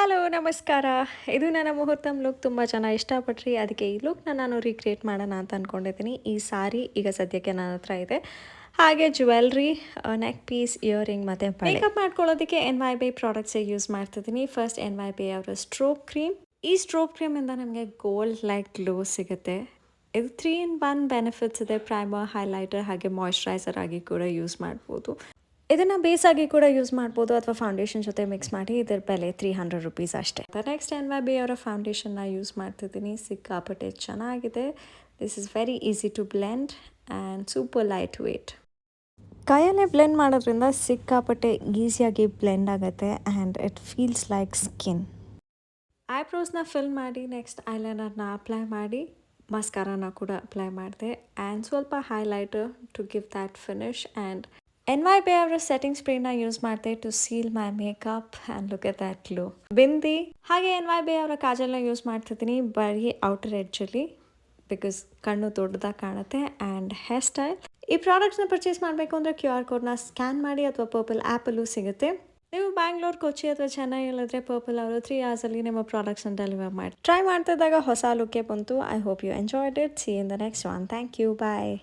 Hello ನಮಸ್ಕಾರ. ಇದು ನನ್ನ ಮುಹೂರ್ತಂ ಲುಕ್. ತುಂಬ ಜನ ಇಷ್ಟಪಟ್ರಿ. ಅದಕ್ಕೆ ಈ ಲುಕ್‌ನ ನಾನು ರೀಕ್ರಿಯೇಟ್ ಮಾಡೋಣ ಅಂತ ಅಂದ್ಕೊಂಡಿದ್ದೀನಿ. ಈ ಸಾರಿ ಈಗ ಸದ್ಯಕ್ಕೆ ನನ್ನ ಹತ್ರ ಇದೆ. ಹಾಗೆ ಜ್ಯುವೆಲ್ರಿ, ನೆಕ್ ಪೀಸ್, ಇಯರಿಂಗ್ ಮತ್ತು ಬಳೆ. ಮೇಕಪ್ ಮಾಡ್ಕೊಳ್ಳೋದಕ್ಕೆ NYBay ಪ್ರಾಡಕ್ಟ್ಸೇ ಯೂಸ್ ಮಾಡ್ತಿದ್ದೀನಿ. ಫಸ್ಟ್ NYBay ಅವರ ಸ್ಟ್ರೋಬ್ ಕ್ರೀಮ್. ಈ ಸ್ಟ್ರೋಬ್ ಕ್ರೀಮಿಂದ ನಮಗೆ ಗೋಲ್ಡ್ ಲೈಕ್ ಗ್ಲೋ ಸಿಗುತ್ತೆ. ಇದು 3 in 1 ಬೆನಿಫಿಟ್ಸ್ ಇದೆ. ಪ್ರೈಮರ್, ಹೈಲೈಟರ್ ಹಾಗೆ ಮಾಯ್ಶ್ಚರೈಸರ್ ಆಗಿ ಕೂಡ ಯೂಸ್ ಮಾಡ್ಬೋದು. ಇದನ್ನು ಬೇಸಾಗಿ ಕೂಡ ಯೂಸ್ ಮಾಡ್ಬೋದು ಅಥವಾ ಫೌಂಡೇಶನ್ ಜೊತೆ ಮಿಕ್ಸ್ ಮಾಡಿ. ಇದರ ಬೆಲೆ ₹300 ಅಷ್ಟೇ. ನೆಕ್ಸ್ಟ್ NYBay ಅವರ ಫೌಂಡೇಶನ್ನ ಯೂಸ್ ಮಾಡ್ತಿದ್ದೀನಿ. ಸಿಕ್ಕಾಪಟ್ಟೆ ಚೆನ್ನಾಗಿದೆ. This is very easy to blend and super light weight. ಕೈಯಲ್ಲೇ ಬ್ಲೆಂಡ್ ಮಾಡೋದ್ರಿಂದ ಸಿಕ್ಕಾಪಟ್ಟೆ ಈಸಿಯಾಗಿ ಬ್ಲೆಂಡ್ ಆಗುತ್ತೆ and it feels like skin. ಐಬ್ರೋಸ್ನ ಫಿಲ್ ಮಾಡಿ ನೆಕ್ಸ್ಟ್ ಐಲೈನರ್ನ ಅಪ್ಲೈ ಮಾಡಿ ಮಸ್ಕಾರಾನ ಕೂಡ ಅಪ್ಲೈ ಮಾಡಿದೆ ಆ್ಯಂಡ್ ಸ್ವಲ್ಪ highlighter to give that finish. And NYBay ಅವರ ಸೆಟ್ಟಿಂಗ್ ಸ್ಪ್ರೇನ ಯೂಸ್ ಮಾಡಿದೆ to seal my makeup and look at that glow. Bindi ಹಾಗೆ NYBay ಅವರ ಕಾಜಲ್ನ ಯೂಸ್ ಮಾಡ್ತಿದ್ದೀನಿ ಬರೀ ಔಟರ್ ಎಡ್ಜಲ್ಲಿ, ಬಿಕಾಸ್ ಕಣ್ಣು ದೊಡ್ಡದಾಗಿ ಕಾಣುತ್ತೆ. And hair style. ಈ ಪ್ರಾಡಕ್ಟ್ಸ್ನ ಪರ್ಚೇಸ್ ಮಾಡಬೇಕು ಅಂದರೆ QR ಕೋಡ್ನ ಸ್ಕ್ಯಾನ್ ಮಾಡಿ ಅಥವಾ ಪರ್ಪಲ್ ಆ್ಯಪಲ್ಲೂ ಸಿಗುತ್ತೆ. ನೀವು ಬ್ಯಾಂಗ್ಳೂರ್, ಕೊಚ್ಚಿ ಅಥವಾ ಚೆನ್ನೈಯಲ್ಲಿದ್ದರೆ ಪರ್ಪಲ್ ಅವರು 3 hours ನಿಮ್ಮ ಪ್ರಾಡಕ್ಟ್ಸ್ನ ಡೆಲಿವರ್ ಮಾಡಿ. ಟ್ರೈ ಮಾಡ್ತಿದ್ದಾಗ ಹೊಸ ಲುಕ್ಕೇ ಬಂತು. I hope you enjoyed it. See in the next one. Thank you. Bye.